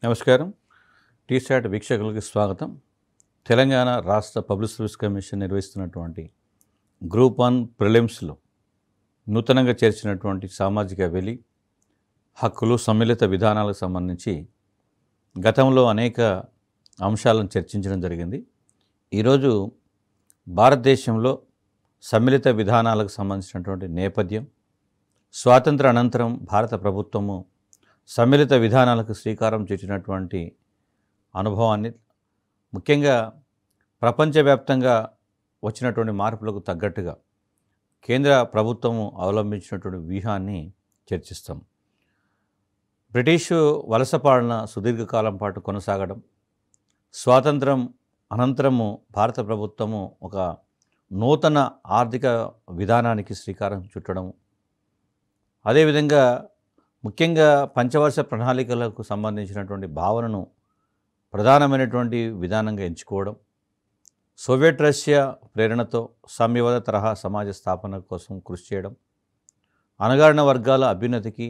నమస్కారం. టీసాట్ వీక్షకులకి స్వాగతం. తెలంగాణ రాష్ట్ర పబ్లిక్ సర్వీస్ కమిషన్ నిర్వహిస్తున్నటువంటి గ్రూప్ 1 ప్రిలిమ్స్లో నూతనంగా చేర్చినటువంటి సామాజిక వెలి హక్కులు సమ్మిళిత విధానాలకు సంబంధించి గతంలో అనేక అంశాలను చర్చించడం జరిగింది. ఈరోజు భారతదేశంలో సమ్మిళిత విధానాలకు సంబంధించినటువంటి నేపథ్యం, స్వాతంత్ర అనంతరం భారత ప్రభుత్వము సమ్మిళిత విధానాలకు శ్రీకారం చుట్టినటువంటి అనుభవాన్ని, ముఖ్యంగా ప్రపంచవ్యాప్తంగా వచ్చినటువంటి మార్పులకు తగ్గట్టుగా కేంద్ర ప్రభుత్వము అవలంబించినటువంటి వ్యూహాన్ని చర్చిస్తాం. బ్రిటిషు వలస పాలన సుదీర్ఘకాలం పాటు కొనసాగడం, స్వాతంత్రం అనంతరము భారత ప్రభుత్వము ఒక నూతన ఆర్థిక విధానానికి శ్రీకారం చుట్టడం, అదేవిధంగా ముఖ్యంగా పంచవర్ష ప్రణాళికలకు సంబంధించినటువంటి భావనను ప్రధానమైనటువంటి విధానంగా ఎంచుకోవడం, సోవియట్ రష్యా ప్రేరణతో సామ్యవాద తరహా సమాజ స్థాపన కోసం కృషి చేయడం, అణగారిన వర్గాల అభ్యున్నతికి,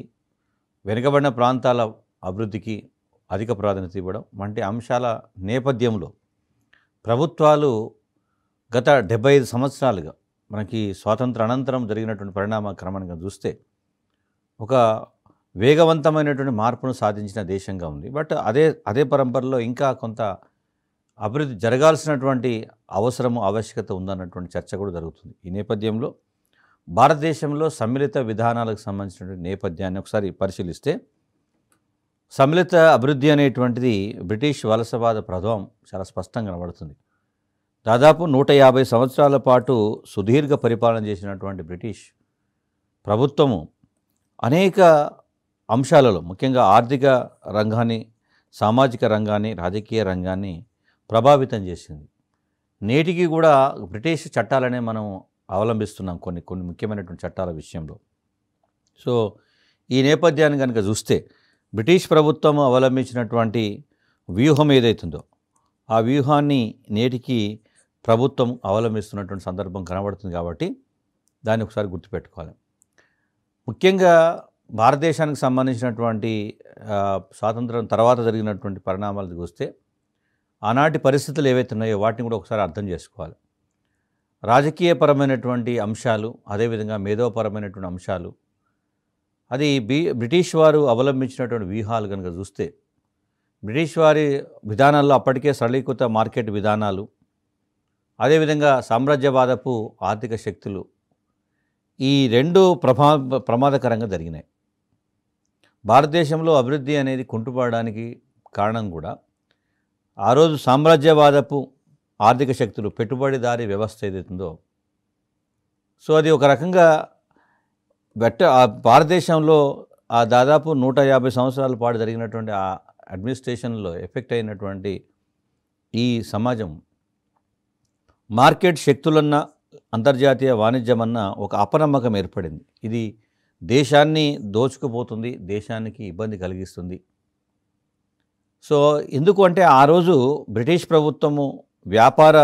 వెనుకబడిన ప్రాంతాల అభివృద్ధికి అధిక ప్రాధాన్యత ఇవ్వడం వంటి అంశాల నేపథ్యంలో ప్రభుత్వాలు గత 75 సంవత్సరాలుగా మనకి స్వాతంత్ర అనంతరం జరిగినటువంటి పరిణామ క్రమంగా చూస్తే ఒక వేగవంతమైనటువంటి మార్పును సాధించిన దేశంగా ఉంది. బట్ అదే పరంపరలో ఇంకా కొంత అభివృద్ధి జరగాల్సినటువంటి ఆవశ్యకత ఉందన్నటువంటి చర్చ కూడా జరుగుతుంది. ఈ నేపథ్యంలో భారతదేశంలో సమ్మిళిత విధానాలకు సంబంధించినటువంటి నేపథ్యాన్ని ఒకసారి పరిశీలిస్తే, సమ్మిళిత అభివృద్ధి అనేటువంటిది బ్రిటిష్ వలసవాద ప్రభావం చాలా స్పష్టంగా కనబడుతుంది. దాదాపు 150 సంవత్సరాల పాటు సుదీర్ఘ పరిపాలన చేసినటువంటి బ్రిటిష్ ప్రభుత్వము అనేక అంశాలలో, ముఖ్యంగా ఆర్థిక రంగాన్ని, సామాజిక రంగాన్ని, రాజకీయ రంగాన్ని ప్రభావితం చేసింది. నేటికి కూడా బ్రిటిష్ చట్టాలనే మనం అవలంబిస్తున్నాం కొన్ని ముఖ్యమైనటువంటి చట్టాల విషయంలో. సో ఈ నేపథ్యాన్ని కనుక చూస్తే బ్రిటిష్ ప్రభుత్వం అవలంబించినటువంటి వ్యూహం ఏదైతుందో ఆ వ్యూహాన్ని నేటికి ప్రభుత్వం అవలంబిస్తున్నటువంటి సందర్భం కనబడుతుంది. కాబట్టి దాన్ని ఒకసారి గుర్తుపెట్టుకోవాలి. ముఖ్యంగా భారతదేశానికి సంబంధించినటువంటి స్వాతంత్రం తర్వాత జరిగినటువంటి పరిణామాలు చూస్తే ఆనాటి పరిస్థితులు ఏవైతే ఉన్నాయో వాటిని కూడా ఒకసారి అర్థం చేసుకోవాలి. రాజకీయపరమైనటువంటి అంశాలు, అదేవిధంగా మేధోపరమైనటువంటి అంశాలు, అది బ్రిటిష్ వారు అవలంబించినటువంటి వ్యూహాలు కనుక చూస్తే, బ్రిటిష్ వారి విధానాల్లో అప్పటికే సరళీకృత మార్కెట్ విధానాలు, అదేవిధంగా సామ్రాజ్యవాదపు ఆర్థిక శక్తులు, ఈ రెండు ప్రమాదకరంగా జరిగినాయి. భారతదేశంలో అభివృద్ధి అనేది కుంటుపడడానికి కారణం కూడా ఆ రోజు సామ్రాజ్యవాదపు ఆర్థిక శక్తులు, పెట్టుబడిదారీ వ్యవస్థ ఏదైతుందో, సో అది ఒక రకంగా భారతదేశంలో ఆ దాదాపు 150 సంవత్సరాల పాటు జరిగినటువంటి ఆ అడ్మినిస్ట్రేషన్లో ఎఫెక్ట్ అయినటువంటి ఈ సమాజం మార్కెట్ శక్తులన్న, అంతర్జాతీయ వాణిజ్యమన్న ఒక అపనమ్మకం ఏర్పడింది. ఇది దేశాన్ని దోచుకుపోతుంది, దేశానికి ఇబ్బంది కలిగిస్తుంది. సో ఎందుకు అంటే ఆ రోజు బ్రిటిష్ ప్రభుత్వము వ్యాపార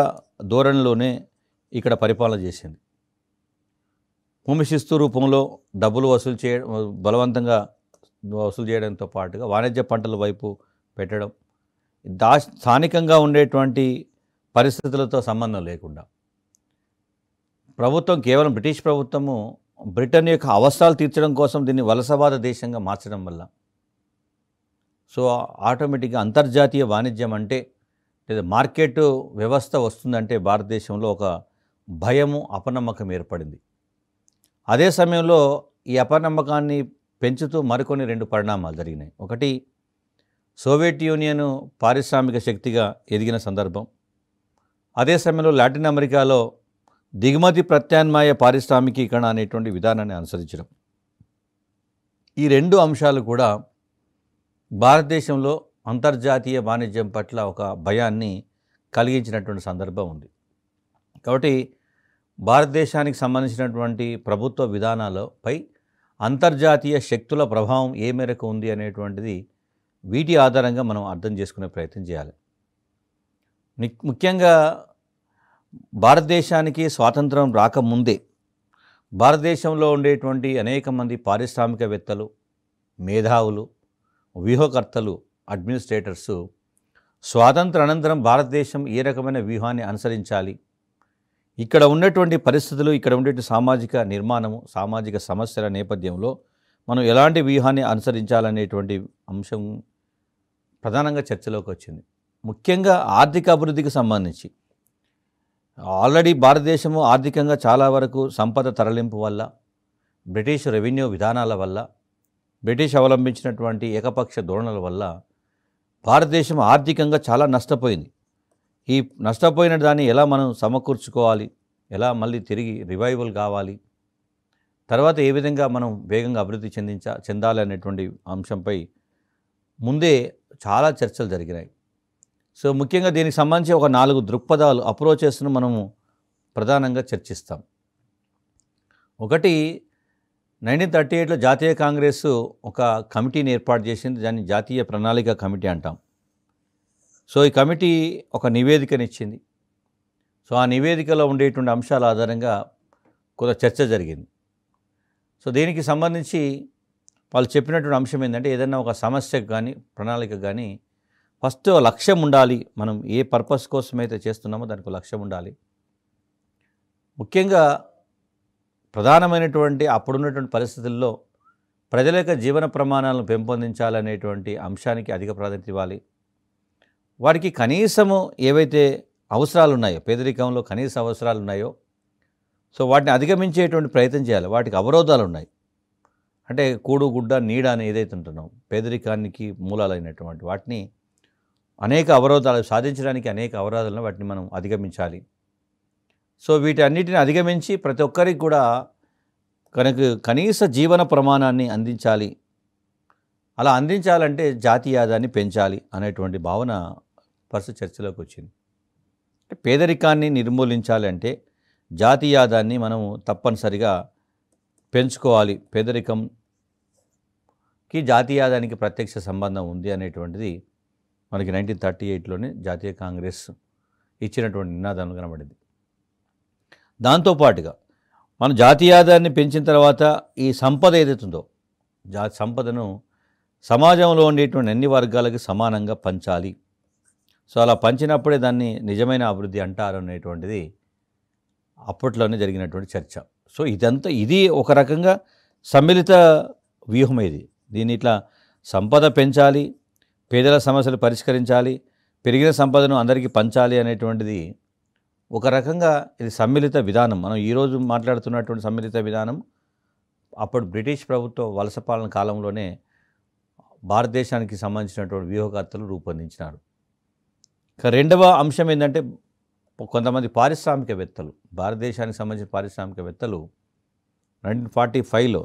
ధోరణిలోనే ఇక్కడ పరిపాలన చేసింది. భూమి శిస్తు రూపంలో డబ్బులు బలవంతంగా వసూలు చేయడంతో పాటుగా వాణిజ్య పంటల వైపు పెట్టడం, స్థానికంగా ఉండేటువంటి పరిస్థితులతో సంబంధం లేకుండా ప్రభుత్వం, కేవలం బ్రిటిష్ ప్రభుత్వము బ్రిటన్ యొక్క అవసరాలు తీర్చడం కోసం దీన్ని వలసవాద దేశంగా మార్చడం వల్ల, సో ఆటోమేటిక్గా అంతర్జాతీయ వాణిజ్యం అంటే లేదా మార్కెట్ వ్యవస్థ వస్తుందంటే భారతదేశంలో ఒక భయము, అపనమ్మకం ఏర్పడింది. అదే సమయంలో ఈ అపనమ్మకాన్ని పెంచుతూ మరికొన్ని 2 పరిణామాలు జరిగినాయి. ఒకటి, సోవియట్ యూనియన్ పారిశ్రామిక శక్తిగా ఎదిగిన సందర్భం. అదే సమయంలో లాటిన్ అమెరికాలో దిగుమతి ప్రత్యామ్నాయ పారిశ్రామికీకరణ అనేటువంటి విధానాన్ని అనుసరించడం. ఈ 2 అంశాలు కూడా భారతదేశంలో అంతర్జాతీయ వాణిజ్యం పట్ల ఒక భయాన్ని కలిగించినటువంటి సందర్భం ఉంది. కాబట్టి భారతదేశానికి సంబంధించినటువంటి ప్రభుత్వ విధానాలపై అంతర్జాతీయ శక్తుల ప్రభావం ఏ మేరకు ఉంది అనేటువంటిది వీటి ఆధారంగా మనం అర్థం చేసుకునే ప్రయత్నం చేయాలి. ముఖ్యంగా భారతదేశానికి స్వాతంత్రం రాకముందే భారతదేశంలో ఉండేటువంటి అనేక మంది పారిశ్రామికవేత్తలు, మేధావులు, వ్యూహకర్తలు అడ్మినిస్ట్రేటర్స్ స్వాతంత్ర అనంతరం భారతదేశం ఏ రకమైన వ్యూహాన్ని అనుసరించాలి, ఇక్కడ ఉన్నటువంటి పరిస్థితులు, ఇక్కడ ఉండేటువంటి సామాజిక నిర్మాణము, సామాజిక సమస్యల నేపథ్యంలో మనం ఎలాంటి వ్యూహాన్ని అనుసరించాలనేటువంటి అంశం ప్రధానంగా చర్చలోకి వచ్చింది. ముఖ్యంగా ఆర్థిక అభివృద్ధికి సంబంధించి ఆల్రెడీ భారతదేశము ఆర్థికంగా చాలా వరకు సంపద తరలింపు వల్ల, బ్రిటిష్ రెవెన్యూ విధానాల వల్ల, బ్రిటిష్ అవలంబించినటువంటి ఏకపక్ష ధోరణుల వల్ల భారతదేశం ఆర్థికంగా చాలా నష్టపోయింది. ఈ నష్టపోయిన దాన్ని ఎలా మనం సమకూర్చుకోవాలి, ఎలా మళ్ళీ తిరిగి రివైవల్ కావాలి, తర్వాత ఏ విధంగా మనం వేగంగా అభివృద్ధి చెందాలి అనేటువంటి అంశంపై ముందే చాలా చర్చలు జరిగినాయి. సో ముఖ్యంగా దీనికి సంబంధించి ఒక 4 దృక్పథాలు, అప్రోచెస్ను మనము ప్రధానంగా చర్చిస్తాం. ఒకటి, 1938లో జాతీయ కాంగ్రెస్ ఒక కమిటీని ఏర్పాటు చేసింది. దాన్ని జాతీయ ప్రణాళిక కమిటీ అంటాం. సో ఈ కమిటీ ఒక నివేదికనిచ్చింది. సో ఆ నివేదికలో ఉండేటువంటి అంశాల ఆధారంగా కొంత చర్చ జరిగింది. సో దీనికి సంబంధించి వాళ్ళు చెప్పినటువంటి అంశం ఏంటంటే, ఏదైనా ఒక సమస్యకు కానీ ప్రణాళిక కానీ ఫస్ట్ లక్ష్యం ఉండాలి. మనం ఏ పర్పస్ కోసం అయితే చేస్తున్నామో దానికి లక్ష్యం ఉండాలి. ముఖ్యంగా ప్రధానమైనటువంటి అప్పుడున్నటువంటి పరిస్థితుల్లో ప్రజల యొక్క జీవన ప్రమాణాలను పెంపొందించాలనేటువంటి అంశానికి అధిక ప్రాధాన్యత ఇవ్వాలి. వారికి కనీసము ఏవైతే అవసరాలు ఉన్నాయో, పేదరికంలో కనీస అవసరాలు ఉన్నాయో, సో వాటిని అధిగమించేటువంటి ప్రయత్నం చేయాలి. వాటికి అవరోధాలు ఉన్నాయి. అంటే కూడు గుడ్డ నీడ అని ఏదైతే ఉంటున్నాం, పేదరికానికి మూలాలైనటువంటి వాటిని అనేక అవరోధాలు సాధించడానికి అనేక అవరోధాలను వాటిని మనం అధిగమించాలి. సో వీటన్నిటిని అధిగమించి ప్రతి ఒక్కరికి కూడా కనీస జీవన ప్రమాణాన్ని అందించాలి. అలా అందించాలంటే జాతీయాదాన్ని పెంచాలి అనేటువంటి భావన పరిస్థితి చర్చలోకి వచ్చింది. పేదరికాన్ని నిర్మూలించాలి అంటే జాతీయాదాన్ని మనము తప్పనిసరిగా పెంచుకోవాలి. పేదరికంకి జాతీయాదానికి ప్రత్యక్ష సంబంధం ఉంది అనేటువంటిది మనకి 1938లోనే జాతీయ కాంగ్రెస్ ఇచ్చినటువంటి నినాదం కనబడింది. దాంతోపాటుగా మన జాతీయాదాన్ని పెంచిన తర్వాత ఈ సంపద ఏదైతుందో సంపదను సమాజంలో ఉండేటువంటి అన్ని వర్గాలకి సమానంగా పంచాలి. సో అలా పంచినప్పుడే దాన్ని నిజమైన అభివృద్ధి అంటారు అనేటువంటిది అప్పట్లోనే జరిగినటువంటి చర్చ. సో ఇది ఒక రకంగా సమ్మిళిత వ్యూహం. దీన్ని ఇట్లా సంపద పెంచాలి, పేదల సమస్యలు పరిష్కరించాలి, పెరిగిన సంపదను అందరికీ పంచాలి అనేటువంటిది ఒక రకంగా ఇది సమ్మిళిత విధానం. మనం ఈరోజు మాట్లాడుతున్నటువంటి సమ్మిళిత విధానం అప్పుడు బ్రిటిష్ ప్రభుత్వ వలస పాలన కాలంలోనే భారతదేశానికి సంబంధించినటువంటి వ్యూహకర్తలు రూపొందించినారు. ఇక రెండవ అంశం ఏంటంటే, కొంతమంది పారిశ్రామికవేత్తలు, భారతదేశానికి సంబంధించిన పారిశ్రామికవేత్తలు 1945లో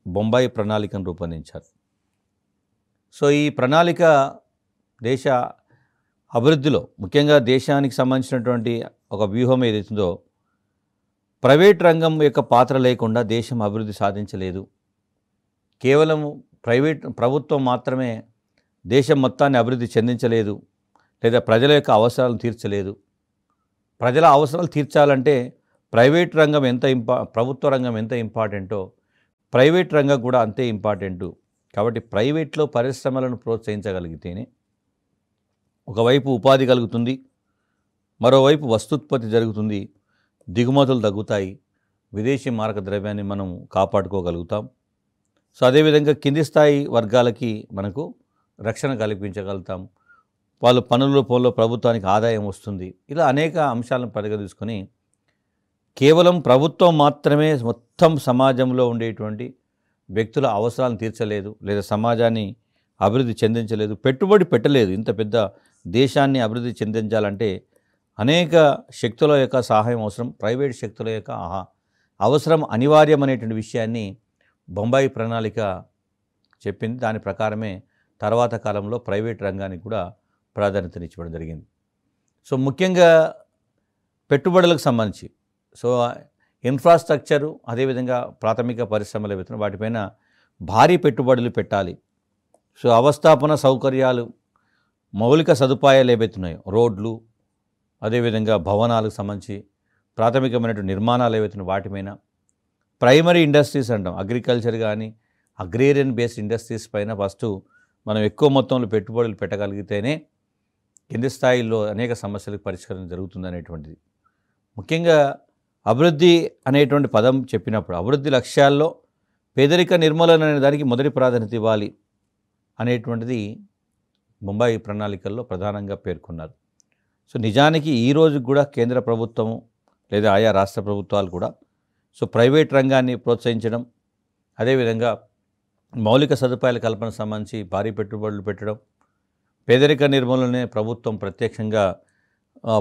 బొంబాయి ప్రణాళికను రూపొందించారు. సో ఈ ప్రణాళిక దేశ అభివృద్ధిలో ముఖ్యంగా దేశానికి సంబంధించినటువంటి ఒక వ్యూహం ఏదైతుందో, ప్రైవేట్ రంగం యొక్క పాత్ర లేకుండా దేశం అభివృద్ధి సాధించలేదు. కేవలం ప్రభుత్వం మాత్రమే దేశం మొత్తాన్ని అభివృద్ధి చెందించలేదు, లేదా ప్రజల యొక్క అవసరాలను తీర్చలేదు. ప్రజల అవసరాలు తీర్చాలంటే ప్రభుత్వ రంగం ఎంత ఇంపార్టెంటో ప్రైవేట్ రంగం కూడా అంతే ఇంపార్టెంటు. కాబట్టి ప్రైవేట్లో పరిశ్రమలను ప్రోత్సహించగలిగితేనే ఒకవైపు ఉపాధి కలుగుతుంది, మరోవైపు వస్తుత్పత్తి జరుగుతుంది, దిగుమతులు తగ్గుతాయి, విదేశీ మారక ద్రవ్యాన్ని మనం కాపాడుకోగలుగుతాం. సో అదేవిధంగా కింది స్థాయి వర్గాలకి మనకు రక్షణ కల్పించగలుగుతాం. వాళ్ళు పనుల్లో ప్రభుత్వానికి ఆదాయం వస్తుంది. ఇలా అనేక అంశాలను పరిగణించుకొని కేవలం ప్రభుత్వం మాత్రమే మొత్తం సమాజంలో ఉండేటువంటి వ్యక్తుల అవసరాలను తీర్చలేదు, లేదా సమాజాన్ని అభివృద్ధి చెందించలేదు, పెట్టుబడి పెట్టలేదు. ఇంత పెద్ద దేశాన్ని అభివృద్ధి చెందించాలంటే అనేక శక్తుల యొక్క సహాయం అవసరం, ప్రైవేట్ శక్తుల యొక్క అవసరం అనివార్యం అనేటువంటి విషయాన్ని బొంబాయి ప్రణాళిక చెప్పింది. దాని ప్రకారమే తర్వాత కాలంలో ప్రైవేట్ రంగానికి కూడా ప్రాధాన్యతనివ్వడం జరిగింది. సో ముఖ్యంగా పెట్టుబడులకు సంబంధించి ఇన్ఫ్రాస్ట్రక్చరు, అదేవిధంగా ప్రాథమిక పరిశ్రమల విత్తనం, వాటిపైన భారీ పెట్టుబడులు పెట్టాలి. సో అవస్థాపన సౌకర్యాలు, మౌలిక సదుపాయాలు ఏవైతున్నాయో, రోడ్లు, అదేవిధంగా భవనాలకు సంబంధించి ప్రాథమికమైనటువంటి నిర్మాణాలు ఏవైతున్నాయో వాటిపైన, ప్రైమరీ ఇండస్ట్రీస్ అంటాం, అగ్రికల్చర్ కానీ అగ్రేరియన్ బేస్డ్ ఇండస్ట్రీస్ పైన ఫస్ట్ మనం ఎక్కువ మొత్తంలో పెట్టుబడులు పెట్టగలిగితేనే కింది స్థాయిలో అనేక సమస్యలకు పరిష్కారం జరుగుతుందనేటువంటిది. ముఖ్యంగా అభివృద్ధి అనేటువంటి పదం చెప్పినప్పుడు అభివృద్ధి లక్ష్యాల్లో పేదరిక నిర్మూలన అనే దానికి మొదటి ప్రాధాన్యత ఇవ్వాలి అనేటువంటిది ముంబై ప్రణాళికల్లో ప్రధానంగా పేర్కొన్నారు. సో నిజానికి ఈరోజు కూడా కేంద్ర ప్రభుత్వము లేదా ఆయా రాష్ట్ర ప్రభుత్వాలు కూడా సో ప్రైవేట్ రంగాన్ని ప్రోత్సహించడం, అదేవిధంగా మౌలిక సదుపాయాల కల్పన సంబంధించి భారీ పెట్టుబడులు పెట్టడం, పేదరిక నిర్మూలనే ప్రభుత్వం ప్రత్యక్షంగా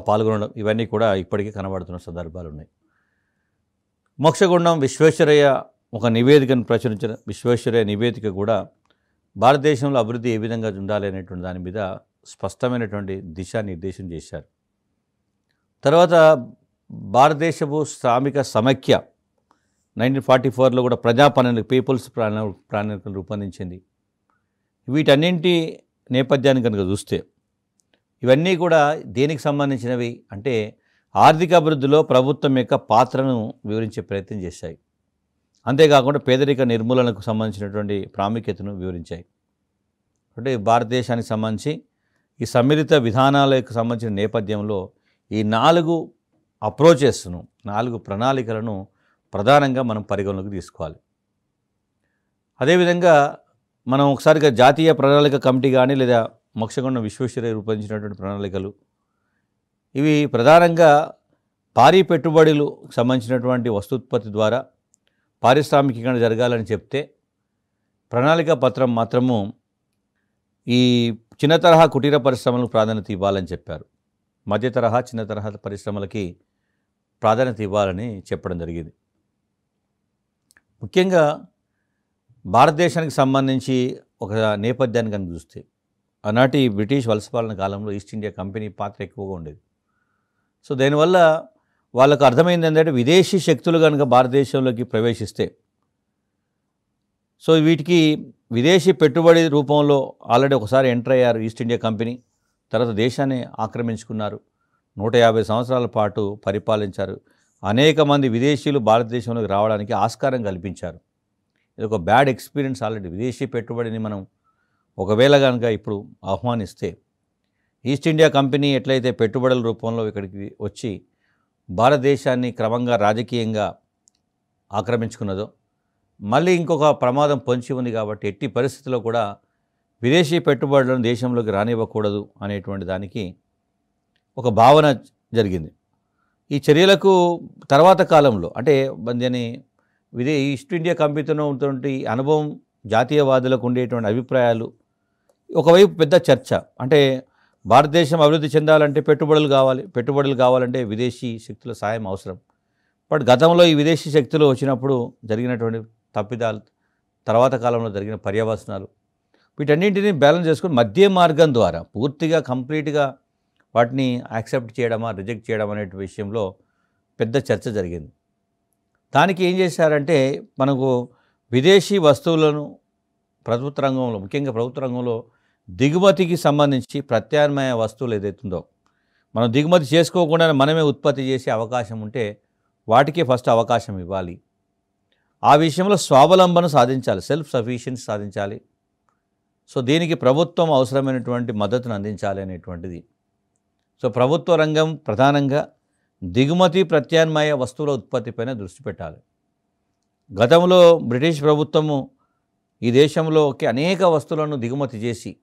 పాల్గొనడం, ఇవన్నీ కూడా ఇప్పటికీ కనబడుతున్న సందర్భాలు ఉన్నాయి. మోక్షగుండం విశ్వేశ్వరయ్య ఒక నివేదికను ప్రచురించిన విశ్వేశ్వరయ్య నివేదిక కూడా భారతదేశంలో అభివృద్ధి ఏ విధంగా ఉండాలి అనేటువంటి దాని మీద స్పష్టమైనటువంటి దిశానిర్దేశం చేశారు. తర్వాత భారతదేశపు శ్రామిక సమైక్య 1944లో కూడా ప్రజాప్రణాళిక పీపుల్స్ ప్రణాళికను రూపొందించింది. వీటన్నింటి నేపథ్యాన్ని కనుక చూస్తే ఇవన్నీ కూడా దేనికి సంబంధించినవి అంటే ఆర్థిక అభివృద్ధిలో ప్రభుత్వం యొక్క పాత్రను వివరించే ప్రయత్నం చేశాయి. అంతేకాకుండా పేదరిక నిర్మూలనకు సంబంధించినటువంటి ప్రాముఖ్యతను వివరించాయి. అంటే భారతదేశానికి సంబంధించి ఈ సమ్మిళిత విధానాలకు సంబంధించిన నేపథ్యంలో ఈ 4 అప్రోచెస్ను 4 ప్రణాళికలను ప్రధానంగా మనం పరిగణలోకి తీసుకోవాలి. అదేవిధంగా మనం ఒకసారిగా జాతీయ ప్రణాళిక కమిటీ కానీ లేదా మోక్షగుండం విశ్వేశ్వరయ్య రూపొందించినటువంటి ప్రణాళికలు ఇవి ప్రధానంగా భారీ పెట్టుబడులు సంబంధించినటువంటి వస్తూత్పత్తి ద్వారా పారిశ్రామికీకరణ జరగాలని చెప్తే ప్రణాళిక పత్రం మాత్రము ఈ చిన్న తరహా కుటీర పరిశ్రమలకు ప్రాధాన్యత ఇవ్వాలని చెప్పారు. మధ్య తరహా చిన్న తరహా పరిశ్రమలకి ప్రాధాన్యత ఇవ్వాలని చెప్పడం జరిగింది. ముఖ్యంగా భారతదేశానికి సంబంధించి ఒక నేపథ్యాన్ని కనుక చూస్తే ఆనాటి బ్రిటిష్ వలసపాలన కాలంలో ఈస్ట్ ఇండియా కంపెనీ పాత్ర ఎక్కువగా ఉండేది. సో దానివల్ల వాళ్ళకు అర్థమైంది ఏంటంటే విదేశీ శక్తులు కనుక భారతదేశంలోకి ప్రవేశిస్తే సో వీటికి విదేశీ పెట్టుబడి రూపంలో ఆల్రెడీ ఒకసారి ఎంటర్ అయ్యారు ఈస్ట్ ఇండియా కంపెనీ, తర్వాత దేశాన్ని ఆక్రమించుకున్నారు, 150 సంవత్సరాల పాటు పరిపాలించారు, అనేక మంది విదేశీయులు భారతదేశంలోకి రావడానికి ఆస్కారం కల్పించారు. ఇది ఒక బ్యాడ్ ఎక్స్పీరియన్స్. ఆల్రెడీ విదేశీ పెట్టుబడిని మనం ఒకవేళ కనుక ఇప్పుడు ఆహ్వానిస్తే ఈస్ట్ ఇండియా కంపెనీ ఎట్లయితే పెట్టుబడుల రూపంలో ఇక్కడికి వచ్చి భారతదేశాన్ని క్రమంగా రాజకీయంగా ఆక్రమించుకున్నదో మళ్ళీ ఇంకొక ప్రమాదం పొంచి ఉంది. కాబట్టి ఎట్టి పరిస్థితుల్లో కూడా విదేశీ పెట్టుబడులను దేశంలోకి రానివ్వకూడదు అనేటువంటి దానికి ఒక భావన జరిగింది. ఈ చర్యలకు తర్వాత కాలంలో అంటే దాని ఈస్ట్ ఇండియా కంపెనీతో ఉన్నటువంటి అనుభవం, జాతీయవాదులకు ఉండేటువంటి అభిప్రాయాలు, ఒకవైపు పెద్ద చర్చ అంటే భారతదేశం అభివృద్ధి చెందాలంటే పెట్టుబడులు కావాలంటే విదేశీ శక్తుల సాయం అవసరం. బట్ గతంలో ఈ విదేశీ శక్తులు వచ్చినప్పుడు జరిగినటువంటి తప్పిదాలు, తర్వాత కాలంలో జరిగిన పర్యవసనాలు, వీటన్నింటినీ బ్యాలెన్స్ చేసుకుని మధ్య మార్గం ద్వారా పూర్తిగా కంప్లీట్గా వాటిని యాక్సెప్ట్ చేయడమా రిజెక్ట్ చేయడం అనే విషయంలో పెద్ద చర్చ జరిగింది. దానికి ఏం చేశారంటే మనకు విదేశీ వస్తువులను ప్రభుత్వ రంగంలో, ముఖ్యంగా ప్రభుత్వ రంగంలో దిగుమతికి సంబంధించి ప్రత్యామ్నాయ వస్తువులు ఏదైతుందో మనం దిగుమతి చేసుకోకుండా మనమే ఉత్పత్తి చేసే అవకాశం ఉంటే వాటికి ఫస్ట్ అవకాశం ఇవ్వాలి. ఆ విషయంలో స్వావలంబన సాధించాలి, సెల్ఫ్ సఫిషియన్సీ సాధించాలి. సో దీనికి ప్రభుత్వం అవసరమైనటువంటి మద్దతును అందించాలి అనేటువంటిది. సో ప్రభుత్వ రంగం ప్రధానంగా దిగుమతి ప్రత్యామ్నాయ వస్తువుల ఉత్పత్తిపైన దృష్టి పెట్టాలి. గతంలో బ్రిటిష్ ప్రభుత్వము ఈ దేశంలోకి అనేక వస్తువులను దిగుమతి చేసి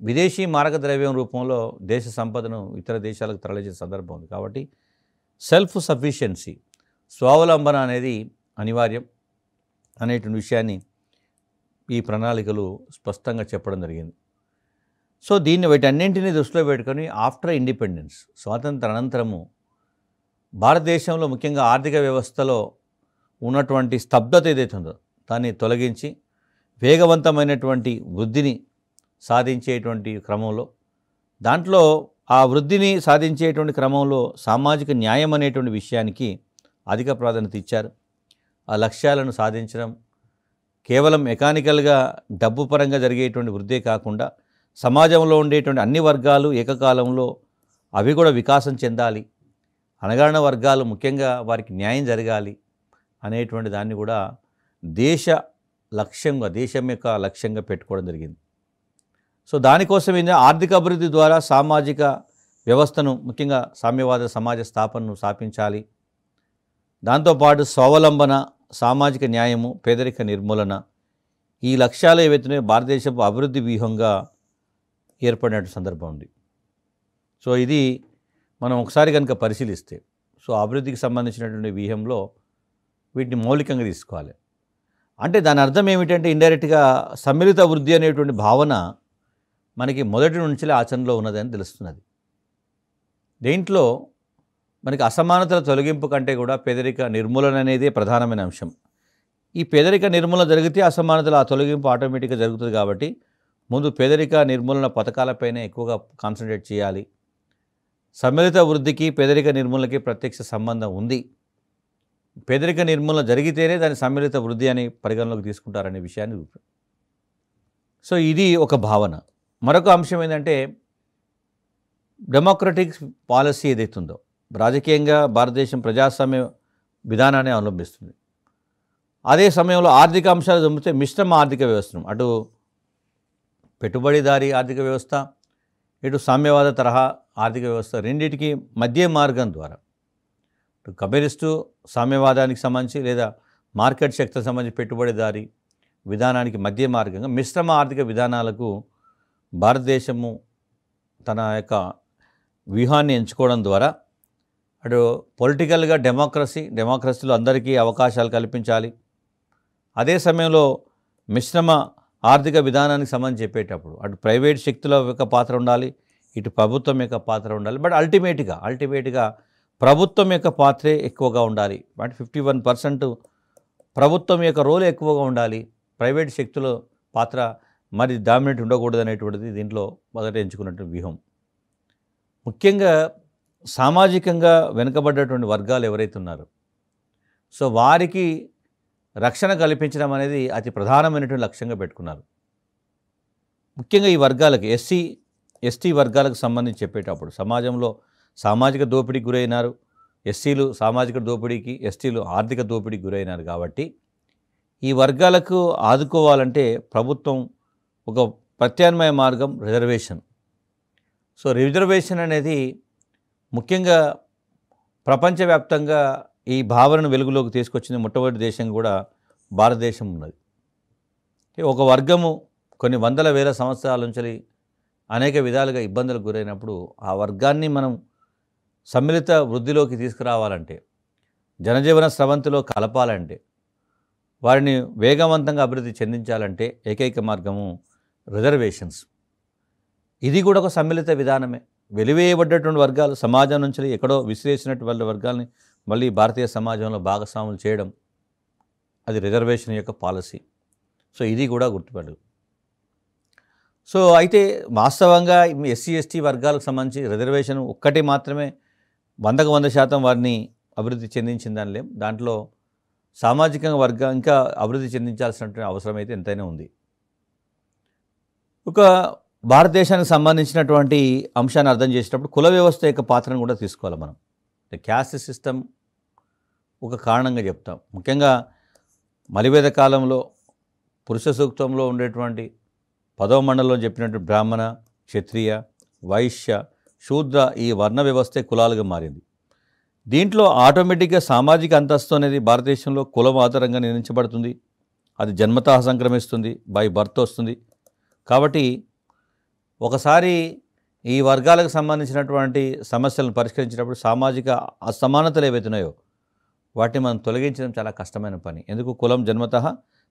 విదేశీ మారక ద్రవ్యం రూపంలో దేశ సంపదను ఇతర దేశాలకు తరలించే సందర్భం ఉంది. కాబట్టి సెల్ఫ్ సఫిషియన్సీ, స్వావలంబన అనేది అనివార్యం అనేటువంటి విషయాన్ని ఈ ప్రణాళికలు స్పష్టంగా చెప్పడం జరిగింది. సో వీటన్నింటినీ దృష్టిలో పెట్టుకొని ఆఫ్టర్ ఇండిపెండెన్స్, స్వాతంత్ర అనంతరము భారతదేశంలో ముఖ్యంగా ఆర్థిక వ్యవస్థలో ఉన్నటువంటి స్తబ్దత ఏదైతుందో దాన్ని తొలగించి వేగవంతమైనటువంటి వృద్ధిని సాధించేటువంటి క్రమంలో, దాంట్లో ఆ వృద్ధిని సాధించేటువంటి క్రమంలో సామాజిక న్యాయం అనేటువంటి విషయానికి అధిక ప్రాధాన్యత ఇచ్చారు. ఆ లక్ష్యాలను సాధించడం కేవలం మెకానికల్గా డబ్బు పరంగా జరిగేటువంటి వృద్ధే కాకుండా సమాజంలో ఉండేటువంటి అన్ని వర్గాలు ఏకకాలంలో అవి కూడా వికాసం చెందాలి, అణగారిన వర్గాలు ముఖ్యంగా వారికి న్యాయం జరగాలి అనేటువంటి దాన్ని కూడా దేశం యొక్క లక్ష్యంగా పెట్టుకోవడం జరిగింది. సో దానికోసం ఆర్థిక అభివృద్ధి ద్వారా సామాజిక వ్యవస్థను ముఖ్యంగా సామ్యవాద సమాజ స్థాపనను స్థాపించాలి. దాంతోపాటు స్వావలంబన, సామాజిక న్యాయము, పేదరిక నిర్మూలన ఈ లక్ష్యాలు ఏవైతున్నాయో భారతదేశపు అభివృద్ధి వ్యూహంగా ఏర్పడినట్టు సందర్భం ఉంది. సో ఇది మనం ఒకసారి కనుక పరిశీలిస్తే సో అభివృద్ధికి సంబంధించినటువంటి వ్యూహంలో వీటిని మౌలికంగా తీసుకోవాలి. అంటే దాని అర్థం ఏమిటంటే ఇండైరెక్ట్గా సమ్మిళిత వృద్ధి అనేటువంటి భావన మనకి మొదటి నుంచే ఆచరణలో ఉన్నదని తెలుస్తున్నది. దీంట్లో మనకి అసమానతల తొలగింపు కంటే కూడా పేదరిక నిర్మూలన అనేది ప్రధానమైన అంశం. ఈ పేదరిక నిర్మూలన జరిగితే అసమానతల తొలగింపు ఆటోమేటిక్గా జరుగుతుంది. కాబట్టి ముందు పేదరిక నిర్మూలన పథకాలపైనే ఎక్కువగా కాన్సన్ట్రేట్ చేయాలి. సమ్మిళిత వృద్ధికి పేదరిక నిర్మూలనకి ప్రత్యక్ష సంబంధం ఉంది. పేదరిక నిర్మూలన జరిగితేనే దాన్ని సమ్మిళిత వృద్ధి అని పరిగణలోకి తీసుకుంటారనే విషయాన్ని. సో ఇది ఒక భావన. మరొక అంశం ఏంటంటే డెమోక్రటిక్ పాలసీ ఏదైతుందో రాజకీయంగా భారతదేశం ప్రజాస్వామ్య విధానాన్ని అవలంబిస్తుంది. అదే సమయంలో ఆర్థిక అంశాలు జమ్మితే మిశ్రమ ఆర్థిక వ్యవస్థను అటు పెట్టుబడిదారీ ఆర్థిక వ్యవస్థ, ఇటు సామ్యవాద తరహా ఆర్థిక వ్యవస్థ రెండింటికి మధ్య మార్గం ద్వారా ఇటు కమ్యూనిస్టు సామ్యవాదానికి సంబంధించి లేదా మార్కెట్ శక్తికి సంబంధించి పెట్టుబడిదారీ విధానానికి మధ్య మార్గంగా మిశ్రమ ఆర్థిక విధానాలకు భారతదేశము తన యొక్క వ్యూహాన్ని ఎంచుకోవడం ద్వారా అటు పొలిటికల్గా డెమోక్రసీలో అందరికీ అవకాశాలు కల్పించాలి. అదే సమయంలో మిశ్రమ ఆర్థిక విధానానికి సంబంధించి చెప్పేటప్పుడు అటు ప్రైవేట్ శక్తుల యొక్క పాత్ర ఉండాలి, ఇటు ప్రభుత్వం యొక్క పాత్ర ఉండాలి. బట్ అల్టిమేట్గా ప్రభుత్వం యొక్క పాత్రే ఎక్కువగా ఉండాలి. బట్ 51% ప్రభుత్వం యొక్క రోల్ ఎక్కువగా ఉండాలి. ప్రైవేట్ శక్తుల పాత్ర మరి డామినేట్ ఉండకూడదు అనేటువంటిది దీంట్లో మొదట ఎంచుకున్నటువంటి వ్యూహం. ముఖ్యంగా సామాజికంగా వెనుకబడ్డటువంటి వర్గాలు ఎవరైతే ఉన్నారో సో వారికి రక్షణ కల్పించడం అనేది అతి ప్రధానమైనటువంటి లక్ష్యంగా పెట్టుకున్నారు. ముఖ్యంగా ఈ వర్గాలకి ఎస్టీ వర్గాలకు సంబంధించి చెప్పేటప్పుడు సమాజంలో సామాజిక దోపిడీకి గురైనారు. ఎస్సీలు సామాజిక దోపిడీకి, ఎస్టీలు ఆర్థిక దోపిడీకి గురైనారు. కాబట్టి ఈ వర్గాలకు ఆదుకోవాలంటే ప్రభుత్వం ఒక ప్రత్యామ్నాయ మార్గం రిజర్వేషన్. సో రిజర్వేషన్ అనేది ముఖ్యంగా ప్రపంచవ్యాప్తంగా ఈ భావనను వెలుగులోకి తీసుకొచ్చింది మొట్టమొదటి దేశం కూడా భారతదేశం ఉన్నది. ఒక వర్గము కొన్ని వందల వేల సంవత్సరాల నుంచి అనేక విధాలుగా ఇబ్బందులకు గురైనప్పుడు ఆ వర్గాన్ని మనం సమ్మిళిత వృద్ధిలోకి తీసుకురావాలంటే, జనజీవన స్రవంతిలో కలపాలంటే, వారిని వేగవంతంగా అభివృద్ధి చెందించాలంటే ఏకైక మార్గము రిజర్వేషన్స్. ఇది కూడా ఒక సమ్మిళిత విధానమే. వెలివేయబడ్డటువంటి వర్గాలు సమాజం నుంచి ఎక్కడో విసిరేసినటువంటి వర్గాల్ని మళ్ళీ భారతీయ సమాజంలో భాగస్వాములు చేయడం అది రిజర్వేషన్ యొక్క పాలసీ. సో ఇది కూడా గుర్తుపడదు. సో అయితే వాస్తవంగా ఎస్సీ ఎస్టీ వర్గాలకు సంబంధించి రిజర్వేషన్ ఒక్కటి మాత్రమే 100% వారిని అభివృద్ధి చెందించిందని లేం. దాంట్లో సామాజికంగా ఇంకా అభివృద్ధి చెందించాల్సినటువంటి అవసరం అయితే ఎంతైనా ఉంది. ఒక భారతదేశానికి సంబంధించినటువంటి అంశాన్ని అర్థం చేసేటప్పుడు కుల వ్యవస్థ యొక్క పాత్రను కూడా తీసుకోవాలి మనం. క్యాస్ట్ సిస్టమ్ ఒక కారణంగా చెప్తాం. ముఖ్యంగా మలివేద కాలంలో పురుష సూక్తంలో ఉండేటువంటి 10వ మండలంలో చెప్పినట్టు బ్రాహ్మణ, క్షత్రియ, వైశ్య, శూద్ర ఈ వర్ణ వ్యవస్థే కులాలుగా మారింది. దీంట్లో ఆటోమేటిక్గా సామాజిక అంతస్తు అనేది భారతదేశంలో కులం ఆధారంగా నిర్ణయించబడుతుంది. అది జన్మతా సంక్రమిస్తుంది, బై బర్త్ వస్తుంది. కాబట్టి ఒకసారి ఈ వర్గాలకు సంబంధించినటువంటి సమస్యలను పరిష్కరించినప్పుడు సామాజిక అసమానతలు ఏవైతున్నాయో వాటిని మనం తొలగించడం చాలా కష్టమైన పని. ఎందుకు? కులం జన్మతః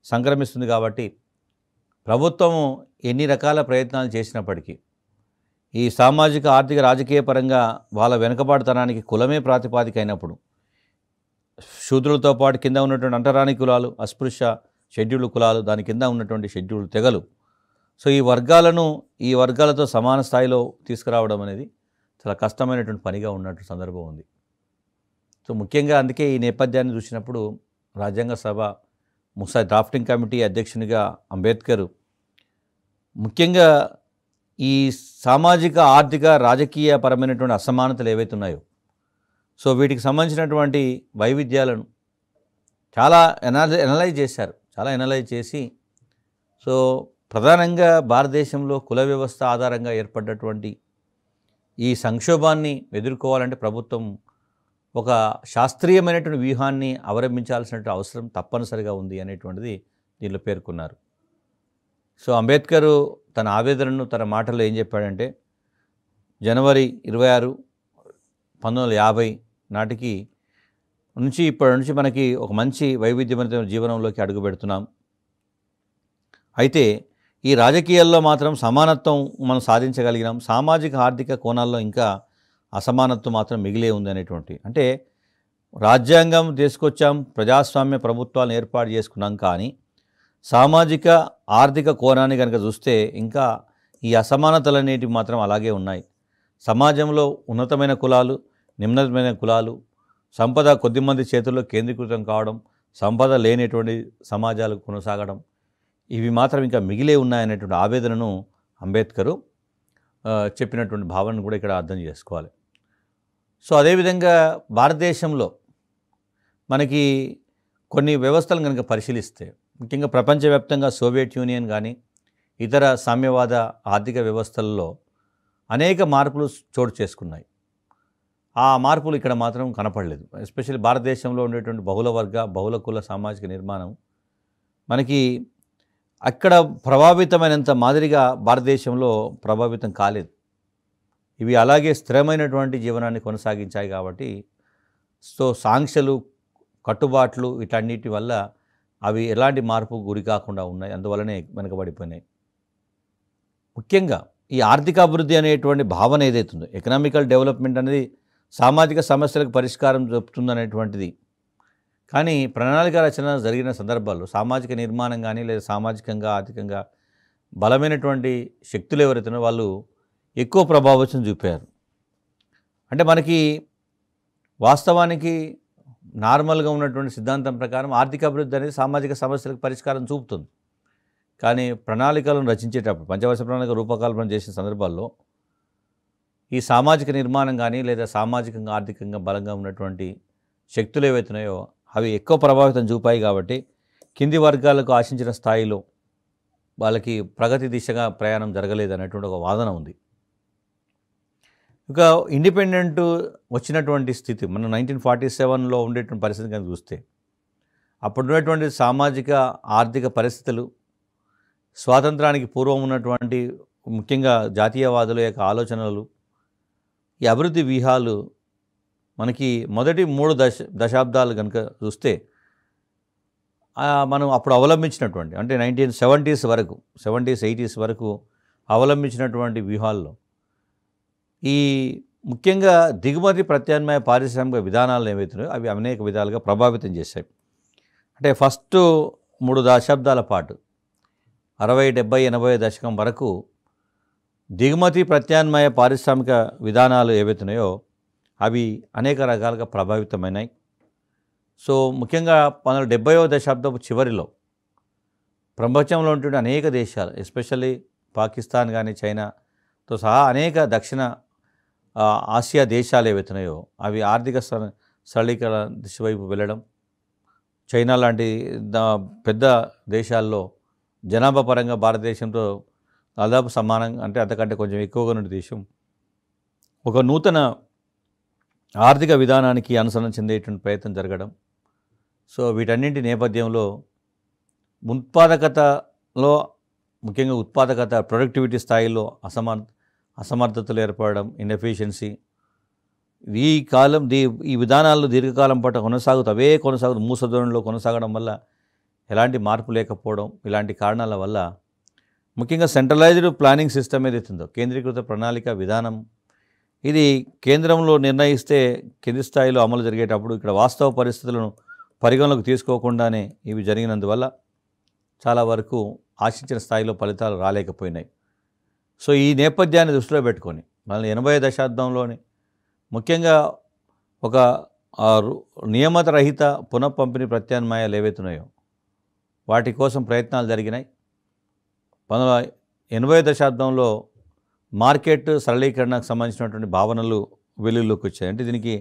సంక్రమిస్తుంది. కాబట్టి ప్రభుత్వము ఎన్ని రకాల ప్రయత్నాలు చేసినప్పటికీ ఈ సామాజిక ఆర్థిక రాజకీయ పరంగా వాళ్ళ వెనుకబాటుతనానికి కులమే ప్రాతిపాదిక అయినప్పుడు శూద్రులతో పాటు కింద ఉన్నటువంటి అంటరాని కులాలు, అస్పృశ్య షెడ్యూల్డ్ కులాలు, దాని కింద ఉన్నటువంటి షెడ్యూల్డ్ తెగలు, సో ఈ వర్గాలతో సమాన స్థాయిలో తీసుకురావడం అనేది చాలా కష్టమైనటువంటి పనిగా ఉన్నట్టు సందర్భం ఉంది. సో ముఖ్యంగా అందుకే ఈ నేపథ్యాన్ని చూసినప్పుడు రాజ్యాంగ సభ ముసాయి డ్రాఫ్టింగ్ కమిటీ అధ్యక్షునిగా అంబేద్కర్ ముఖ్యంగా ఈ సామాజిక ఆర్థిక రాజకీయ పరమైనటువంటి అసమానతలు ఏవైతే ఉన్నాయో సో వీటికి సంబంధించినటువంటి వైవిధ్యాలను చాలా ఎనలైజ్ చేశారు. చాలా ఎనలైజ్ చేసి సో ప్రధానంగా భారతదేశంలో కుల వ్యవస్థ ఆధారంగా ఏర్పడ్డటువంటి ఈ సంక్షోభాన్ని ఎదుర్కోవాలంటే ప్రభుత్వం ఒక శాస్త్రీయమైనటువంటి వ్యూహాన్ని అవలంబించాల్సిన అవసరం తప్పనిసరిగా ఉంది అనేటువంటిది దీనిలో పేర్కొన్నారు. సో అంబేద్కర్ తన ఆవేదనను తన మాటల్లో ఏం చెప్పాడంటే, జనవరి 26, 1950 నాటికి ఇప్పటి నుంచి మనకి ఒక మంచి వైవిధ్యమైన జీవనంలోకి అడుగు పెడుతున్నాం. అయితే ఈ రాజకీయాల్లో మాత్రం సమానత్వం మనం సాధించగలిగినాం, సామాజిక ఆర్థిక కోణాల్లో ఇంకా అసమానత్వం మాత్రం మిగిలే ఉంది అనేటువంటి, అంటే రాజ్యాంగం తీసుకొచ్చాం, ప్రజాస్వామ్య ప్రభుత్వాలను ఏర్పాటు చేసుకున్నాం, కానీ సామాజిక ఆర్థిక కోణాన్ని కనుక చూస్తే ఇంకా ఈ అసమానతలు అనేటివి మాత్రం అలాగే ఉన్నాయి. సమాజంలో ఉన్నతమైన కులాలు, నిమ్నమైన కులాలు, సంపద కొద్దిమంది చేతుల్లో కేంద్రీకృతం కావడం, సంపద లేనటువంటి సమాజాలు కొనసాగడం, ఇవి మాత్రం ఇంకా మిగిలే ఉన్నాయనేటువంటి ఆవేదనను అంబేద్కరు చెప్పినటువంటి భావనను కూడా ఇక్కడ అర్థం చేసుకోవాలి. సో అదేవిధంగా భారతదేశంలో మనకి కొన్ని వ్యవస్థలను కనుక పరిశీలిస్తే, ముఖ్యంగా ప్రపంచవ్యాప్తంగా సోవియట్ యూనియన్ కానీ ఇతర సామ్యవాద ఆర్థిక వ్యవస్థల్లో అనేక మార్పులు చోటు చేసుకున్నాయి. ఆ మార్పులు ఇక్కడ మాత్రం కనపడలేదు. ఎస్పెషల్లీ భారతదేశంలో ఉండేటువంటి బహుళ వర్గ బహుళ కుల సామాజిక నిర్మాణం మనకి అక్కడ ప్రభావితమైనంత మాదిరిగా భారతదేశంలో ప్రభావితం కాలేదు. ఇవి అలాగే స్థిరమైనటువంటి జీవనాన్ని కొనసాగించాయి. కాబట్టి సో సాంక్షలు, కట్టుబాట్లు వీటన్నిటి వల్ల అవి ఎలాంటి మార్పు గురి కాకుండా ఉన్నాయి, అందువల్లనే వెనుకబడిపోయినాయి. ముఖ్యంగా ఈ ఆర్థిక అభివృద్ధి అనేటువంటి భావన ఏదైతుందో, ఎకనామికల్ డెవలప్మెంట్ అనేది సామాజిక సమస్యలకు పరిష్కారం చెప్తుందనేటువంటిది, కానీ ప్రణాళిక రచన జరిగిన సందర్భాల్లో సామాజిక నిర్మాణం కానీ లేదా సామాజికంగా ఆర్థికంగా బలమైనటువంటి శక్తులు ఎవరైతున్నారో వాళ్ళు ఎక్కువ ప్రభావం చూపారు. అంటే మనకి వాస్తవానికి నార్మల్గా ఉన్నటువంటి సిద్ధాంతం ప్రకారం ఆర్థిక అభివృద్ధి అనేది సామాజిక సమస్యలకు పరిష్కారం చూపుతుంది, కానీ ప్రణాళికలను రచించేటప్పుడు పంచవర్ష ప్రణాళిక రూపకల్పన చేసిన సందర్భాల్లో ఈ సామాజిక నిర్మాణం కానీ లేదా సామాజికంగా ఆర్థికంగా బలంగా ఉన్నటువంటి శక్తులు ఏవైతున్నాయో అవి ఎక్కువ ప్రభావితం చూపాయి. కాబట్టి కింది వర్గాలకు ఆశించిన స్థాయిలో వాళ్ళకి ప్రగతి దిశగా ప్రయాణం జరగలేదు అనేటువంటి ఒక వాదన ఉంది. ఇక ఇండిపెండెంట్ వచ్చినటువంటి స్థితి మనం 1947లో ఉండేటువంటి పరిస్థితి కనుక చూస్తే, అప్పుడు ఉన్నటువంటి సామాజిక ఆర్థిక పరిస్థితులు, స్వాతంత్రానికి పూర్వం ఉన్నటువంటి ముఖ్యంగా జాతీయవాదుల యొక్క ఆలోచనలు, ఈ అభివృద్ధి వ్యూహాలు మనకి మొదటి 3 దశాబ్దాలు కనుక చూస్తే మనం అప్పుడు అవలంబించినటువంటి, అంటే 1970s వరకు 70s 80s వరకు అవలంబించినటువంటి వ్యూహాల్లో ఈ ముఖ్యంగా దిగుమతి ప్రత్యామ్నాయ పారిశ్రామిక విధానాలు ఏవైతున్నాయో అవి అనేక విధాలుగా ప్రభావితం చేశాయి. అంటే ఫస్ట్ 3 దశాబ్దాల పాటు 60, 70, 80 దశకం వరకు దిగుమతి ప్రత్యామ్నాయ పారిశ్రామిక విధానాలు ఏవైతున్నాయో అవి అనేక రకాలుగా ప్రభావితమైనాయి. సో ముఖ్యంగా 1970వ దశాబ్దపు చివరిలో ప్రపంచంలో ఉంటున్న అనేక దేశాలు, ఎస్పెషల్లీ పాకిస్తాన్ కానీ చైనాతో సహా అనేక దక్షిణ ఆసియా దేశాలు ఏవైతున్నాయో అవి ఆర్థిక సరళీకరణ దిశ వైపు వెళ్ళడం, చైనా లాంటి పెద్ద దేశాల్లో జనాభా పరంగా భారతదేశంతో దాదాపు సమానంగా, అంటే అంతకంటే కొంచెం ఎక్కువగా ఉన్న దేశం ఒక నూతన ఆర్థిక విధానానికి అనుసరణ చెందేటువంటి ప్రయత్నం జరగడం. సో వీటన్నింటి నేపథ్యంలో ఉత్పాదకతలో, ముఖ్యంగా ఉత్పాదకత ప్రొడక్టివిటీ స్థాయిలో అసమర్థతలు ఏర్పడడం, ఇన్ఎఫిషియన్సీ, ఈ విధానాలు దీర్ఘకాలం పాటు కొనసాగుతూ మూసధోరణిలో కొనసాగడం వల్ల ఎలాంటి మార్పు లేకపోవడం, ఇలాంటి కారణాల వల్ల ముఖ్యంగా సెంట్రలైజ్డ్ ప్లానింగ్ సిస్టమ్ ఏదైతుందో, కేంద్రీకృత ప్రణాళిక విధానం, ఇది కేంద్రంలో నిర్ణయిస్తే కింది స్థాయిలో అమలు జరిగేటప్పుడు ఇక్కడ వాస్తవ పరిస్థితులను పరిగణలోకి తీసుకోకుండానే ఇవి జరిగినందువల్ల చాలా వరకు ఆశించిన స్థాయిలో ఫలితాలు రాలేకపోయినాయి. సో ఈ నేపథ్యాన్ని దృష్టిలో పెట్టుకొని మళ్ళీ 80వ దశాబ్దంలోని ముఖ్యంగా ఒక నియమిత రహిత పునఃపంపిణీ ప్రత్యామ్నాయాలు ఏవైతున్నాయో వాటి కోసం ప్రయత్నాలు జరిగినాయి. 1980వ దశాబ్దంలో మార్కెట్ సరళీకరణకు సంబంధించినటువంటి భావనలు వెలుగులోకి వచ్చాయి. అంటే దీనికి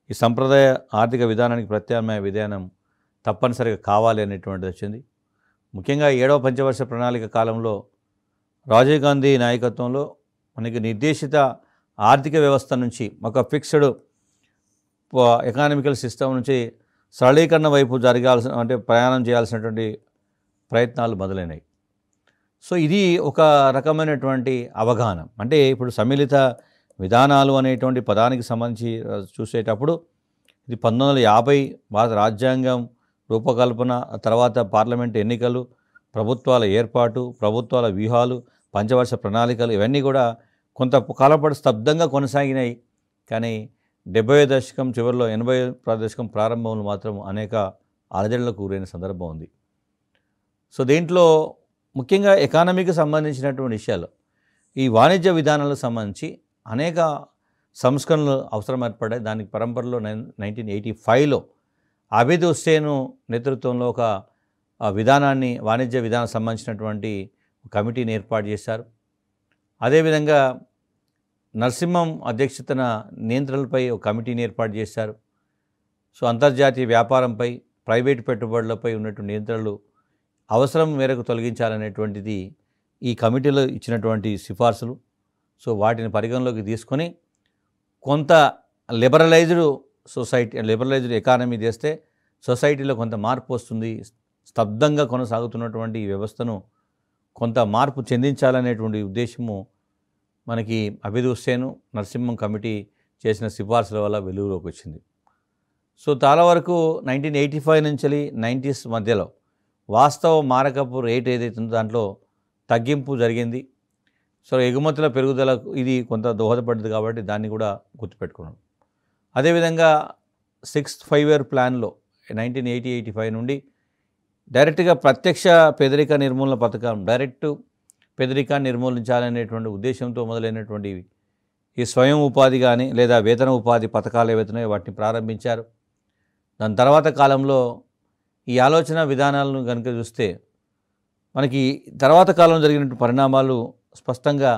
ఈ సంప్రదాయ ఆర్థిక విధానానికి ప్రత్యామ్నాయ విధానం తప్పనిసరిగా కావాలి అనేటువంటిది వచ్చింది. ముఖ్యంగా 7వ పంచవర్ష ప్రణాళిక కాలంలో రాజీవ్ గాంధీ నాయకత్వంలో మనకి నిర్దేశిత ఆర్థిక వ్యవస్థ నుంచి ఒక ఫిక్స్డ్ ఎకనామికల్ సిస్టమ్ నుంచి సరళీకరణ వైపు జరగాల్సిన అంటే ప్రయాణం చేయాల్సినటువంటి ప్రయత్నాలు మొదలైనాయి. సో ఇది ఒక రకమైనటువంటి అవగాహన. అంటే ఇప్పుడు సమ్మిళిత విధానాలు అనేటువంటి పదానికి సంబంధించి చూసేటప్పుడు ఇది 1950 భారత రాజ్యాంగం రూపకల్పన, తర్వాత పార్లమెంట్ ఎన్నికలు, ప్రభుత్వాల ఏర్పాటు, ప్రభుత్వాల వ్యూహాలు, పంచవర్ష ప్రణాళికలు ఇవన్నీ కూడా కొంత కాలపాటు స్తబ్దంగా కొనసాగినాయి. కానీ 70వ దశకం చివరిలో 80వ దశకం ప్రారంభంలో మాత్రం అనేక అలజడులకు గురైన సందర్భం ఉంది. సో దీంట్లో ముఖ్యంగా ఎకానమీకి సంబంధించినటువంటి విషయాలు, ఈ వాణిజ్య విధానాలకు సంబంధించి అనేక సంస్కరణలు అవసరం ఏర్పడ్డాయి. దానికి పరంపరలో 1985లో అబిద్ హుస్సేన్ నేతృత్వంలో ఒక విధానాన్ని, వాణిజ్య విధానానికి సంబంధించినటువంటి కమిటీని ఏర్పాటు చేశారు. అదేవిధంగా నరసింహం అధ్యక్షతన నియంత్రణలపై ఒక కమిటీని ఏర్పాటు చేశారు. సో అంతర్జాతీయ వ్యాపారంపై, ప్రైవేటు పెట్టుబడులపై ఉన్నటువంటి నియంత్రణలు అవసరం మేరకు తొలగించాలనేటువంటిది ఈ కమిటీలో ఇచ్చినటువంటి సిఫార్సులు. సో వాటిని పరిగణలోకి తీసుకొని కొంత లిబరలైజ్డ్ సొసైటీ, లిబరలైజ్డ్ ఎకానమీ చేస్తే సొసైటీలో కొంత మార్పు వస్తుంది. స్తబ్దంగా కొనసాగుతున్నటువంటి ఈ వ్యవస్థను కొంత మార్పు చెందించాలనేటువంటి ఉద్దేశము మనకి అబిద్ హుస్సేన్, నరసింహం కమిటీ చేసిన సిఫార్సుల వల్ల వెలుగులోకి వచ్చింది. సో చాలా వరకు 1985 నుంచి 90s మధ్యలో వాస్తవ మారకపు రేట్ ఏదైతే ఉందో దాంట్లో తగ్గింపు జరిగింది. సో ఎగుమతుల పెరుగుదలకు ఇది కొంత దోహదపడింది కాబట్టి దాన్ని కూడా గుర్తుపెట్టుకున్నాం. అదేవిధంగా 6th 5-year ప్లాన్లో 1980-85 నుండి డైరెక్ట్గా ప్రత్యక్ష పేదరిక నిర్మూలన పథకం, డైరెక్ట్ పేదరికాన్ని నిర్మూలించాలనేటువంటి ఉద్దేశంతో మొదలైనటువంటి ఈ స్వయం ఉపాధి కానీ లేదా వేతన ఉపాధి పథకాలు ఏవైతున్నాయో వాటిని ప్రారంభించారు. దాని తర్వాత కాలంలో ఈ ఆలోచన విధానాలను కనుక చూస్తే మనకి తర్వాత కాలంలో జరిగిన పరిణామాలు స్పష్టంగా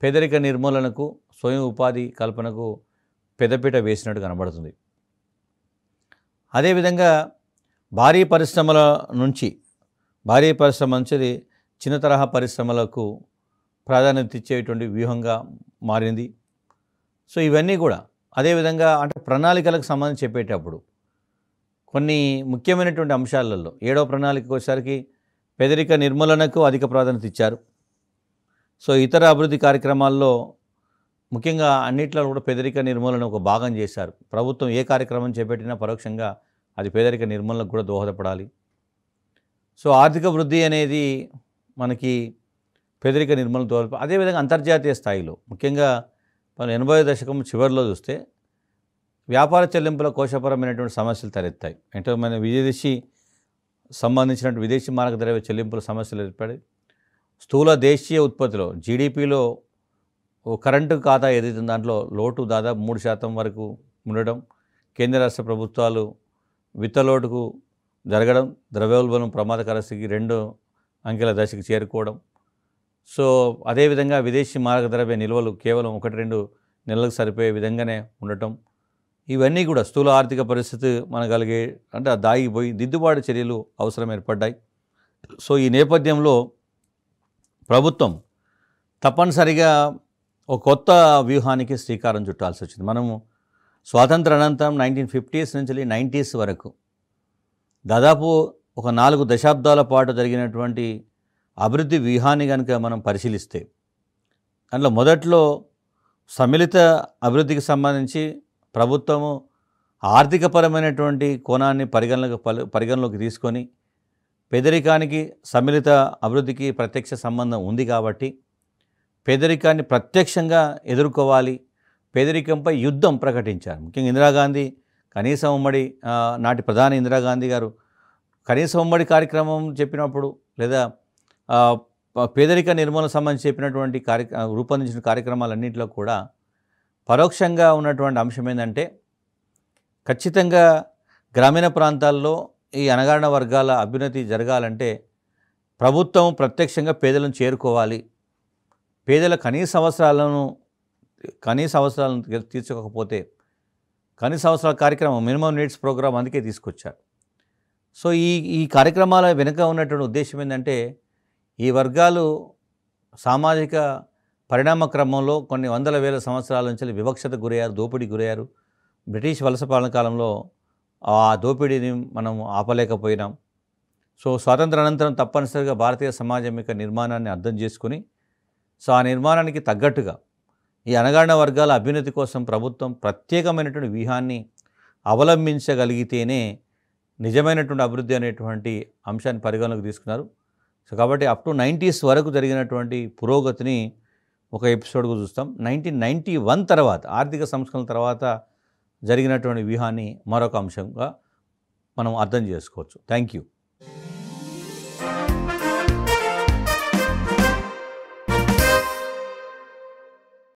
పేదరిక నిర్మూలనకు, స్వయం ఉపాధి కల్పనకు పెద్దపీట వేసినట్టు కనబడుతుంది. అదేవిధంగా భారీ పరిశ్రమల నుంచి చిన్న తరహా పరిశ్రమలకు ప్రాధాన్యత ఇచ్చేటువంటి వ్యూహంగా మారింది. సో ఇవన్నీ కూడా అదేవిధంగా అంటే ప్రణాళికలకు సంబంధించి చెప్పేటప్పుడు కొన్ని ముఖ్యమైనటువంటి అంశాలలో 7వ ప్రణాళికకు వచ్చేసరికి పేదరిక నిర్మూలనకు అధిక ప్రాధాన్యత ఇచ్చారు. సో ఇతర అభివృద్ధి కార్యక్రమాల్లో ముఖ్యంగా అన్నిట్లో కూడా పేదరిక నిర్మూలన ఒక భాగం చేశారు. ప్రభుత్వం ఏ కార్యక్రమం చేపట్టినా పరోక్షంగా అది పేదరిక నిర్మూలనకు కూడా దోహదపడాలి. సో ఆర్థిక వృద్ధి అనేది మనకి పేదరిక నిర్మూలన దోహద. అదేవిధంగా అంతర్జాతీయ స్థాయిలో ముఖ్యంగా మనం 80వ దశకం చివరిలో చూస్తే వ్యాపార చెల్లింపుల కోశపరమైనటువంటి సమస్యలు తలెత్తాయి. అంటే మన సంబంధించినటువంటి విదేశీ మారక ద్రవ్య చెల్లింపుల సమస్యలు ఏర్పడాయి. స్థూల దేశీయ ఉత్పత్తిలో జీడిపిలో కరెంటు ఖాతా ఏదైతే దాంట్లో లోటు దాదాపు 3% వరకు ఉండడం, కేంద్ర రాష్ట్ర ప్రభుత్వాలు విత్తలోటుకు జరగడం, ద్రవ్యోల్బణం ప్రమాదకర స్థితికి 2 అంకెల దశకు చేరుకోవడం. సో అదేవిధంగా విదేశీ మారక ద్రవ్య నిల్వలు కేవలం 1-2 నెలలకు సరిపోయే విధంగానే ఉండటం, ఇవన్నీ కూడా స్థూల ఆర్థిక పరిస్థితి మనగలిగే అంటే దాగిపోయి దిద్దుబాటు చర్యలు అవసరం ఏర్పడ్డాయి. సో ఈ నేపథ్యంలో ప్రభుత్వం తప్పనిసరిగా ఒక కొత్త వ్యూహానికి శ్రీకారం చుట్టాల్సి వచ్చింది. మనము స్వాతంత్ర అనంతరం 1950s నుంచి 90s వరకు దాదాపు ఒక 4 దశాబ్దాల పాటు జరిగినటువంటి అభివృద్ధి వ్యూహాన్ని కనుక మనం పరిశీలిస్తే అందులో మొదట్లో సమ్మిళిత అభివృద్ధికి సంబంధించి ప్రభుత్వము ఆర్థికపరమైనటువంటి కోణాన్ని పరిగణలోకి తీసుకొని పేదరికానికి సమ్మిళిత అభివృద్ధికి ప్రత్యక్ష సంబంధం ఉంది కాబట్టి పేదరికాన్ని ప్రత్యక్షంగా ఎదుర్కోవాలి, పేదరికంపై యుద్ధం ప్రకటించారు. ముఖ్యంగా ఇందిరాగాంధీ కనీసం ఉమ్మడి నాటి ప్రధాని ఇందిరాగాంధీ గారు కనీసం ఉమ్మడి కార్యక్రమం చెప్పినప్పుడు లేదా పేదరిక నిర్మూలన సంబంధించి చెప్పినటువంటి రూపొందించిన కార్యక్రమాలన్నింటిలో కూడా పరోక్షంగా ఉన్నటువంటి అంశం ఏంటంటే ఖచ్చితంగా గ్రామీణ ప్రాంతాల్లో ఈ అణగారిన వర్గాల అభ్యున్నతి జరగాలంటే ప్రభుత్వం ప్రత్యక్షంగా పేదలను చేరుకోవాలి, పేదల కనీస అవసరాలను తీర్చకపోతే కనీస అవసరాల కార్యక్రమం మినిమం నీడ్స్ ప్రోగ్రామ్ అందుకే తీసుకొచ్చారు. సో ఈ ఈ కార్యక్రమాల వెనుక ఉన్నటువంటి ఉద్దేశం ఏంటంటే, ఈ వర్గాలు సామాజిక పరిణామ క్రమంలో కొన్ని వందల వేల సంవత్సరాల నుంచి వివక్షతకు గురయ్యారు, దోపిడీకి గురయ్యారు. బ్రిటిష్ వలస పాలన కాలంలో ఆ దోపిడీని మనం ఆపలేకపోయినాం. సో స్వాతంత్ర అనంతరం తప్పనిసరిగా భారతీయ సమాజం యొక్క నిర్మాణాన్ని అర్థం చేసుకుని, సో ఆ నిర్మాణానికి తగ్గట్టుగా ఈ అణగారిన వర్గాల అభ్యున్నతి కోసం ప్రభుత్వం ప్రత్యేకమైనటువంటి వ్యూహాన్ని అవలంబించగలిగితేనే నిజమైనటువంటి అభివృద్ధి అనేటువంటి అంశాన్ని పరిగణలోకి తీసుకున్నారు. సో కాబట్టి అప్ టు 90s వరకు జరిగినటువంటి పురోగతిని ఒక ఎపిసోడ్గా చూస్తాం. 1991 తర్వాత ఆర్థిక సంస్కరణల తర్వాత జరిగినటువంటి వ్యూహాన్ని మరొక అంశంగా మనం అర్థం చేసుకోవచ్చు. Thank you.